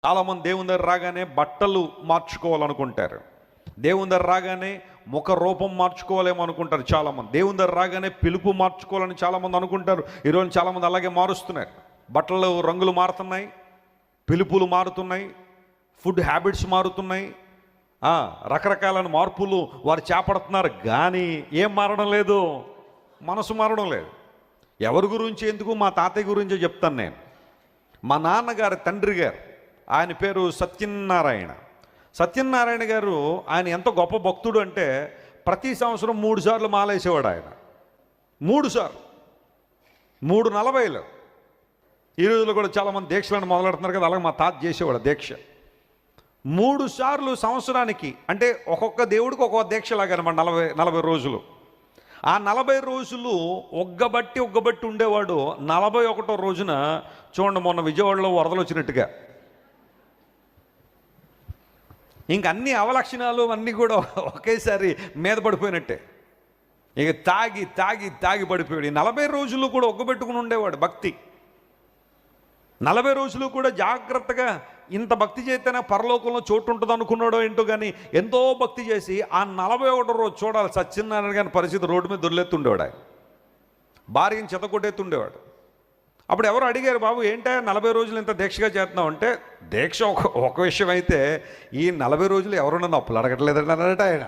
చాలామంది దేవుని దగ్గర రాగానే బట్టలు మార్చుకోవాలనుకుంటారు. దేవుని దగ్గర రాగానే ముఖ రూపం మార్చుకోవాలేమో అనుకుంటారు చాలామంది. దేవుని దగ్గర రాగానే పిలుపు మార్చుకోవాలని చాలామంది అనుకుంటారు. ఈరోజు చాలామంది అలాగే మారుస్తున్నారు. బట్టలు రంగులు మారుతున్నాయి, పిలుపులు మారుతున్నాయి, ఫుడ్ హ్యాబిట్స్ మారుతున్నాయి, రకరకాలైన మార్పులు వారు చేపడుతున్నారు. కానీ ఏం మారడం లేదు, మనసు మారడం లేదు. ఎవరి గురించి ఎందుకు, మా తాతయ్య గురించే చెప్తాను నేను. మా నాన్నగారి తండ్రి గారు, ఆయన పేరు సత్యనారాయణ. సత్యనారాయణ గారు ఆయన ఎంత గొప్ప భక్తుడు అంటే ప్రతి సంవత్సరం 3 సార్లు మాలేసేవాడు ఆయన. 3 సార్లు, 3:40. ఈ రోజుల్లో కూడా చాలామంది దీక్షలను మొదలెడుతున్నారు కదా, అలాగే మా తాత చేసేవాడు దీక్ష. 3 సార్లు సంవత్సరానికి, అంటే ఒక్కొక్క దేవుడికి ఒక్కొక్క దీక్ష లాగనమాట. 40 రోజులు. ఆ 40 రోజులు ఒగ్గబట్టి ఉండేవాడు. 41వ రోజున చూడండి, మొన్న విజయవాడలో వరదలు వచ్చినట్టుగా ఇంక అన్ని అవలక్షణాలు అన్నీ కూడా ఒకేసారి మీద పడిపోయినట్టే. ఇక తాగి పడిపోయాడు. ఈ 40 రోజులు కూడా ఒగ్గబెట్టుకుని ఉండేవాడు భక్తి. 40 రోజులు కూడా జాగ్రత్తగా ఇంత భక్తి చేస్తేనే పరలోకంలో చోటు ఉంటుంది అనుకున్నాడో ఏంటో, కానీ ఎంతో భక్తి చేసి ఆ 41వ రోజు చూడాలి సత్యనారాయణ గారి పరిస్థితి. రోడ్డు మీద దొర్లెత్తుండేవాడు ఆయన, భార్యని చెతకొట్టేస్తుండేవాడు. అప్పుడు ఎవరు అడిగారు, బాబు ఏంటో 40 రోజులు ఇంత దీక్షగా చేస్తున్నావు అంటే, దీక్ష ఒక విషయం అయితే ఈ 40 రోజులు ఎవరు నన్ను అప్పులు అడగట్లేదండి అన్నాడట ఆయన.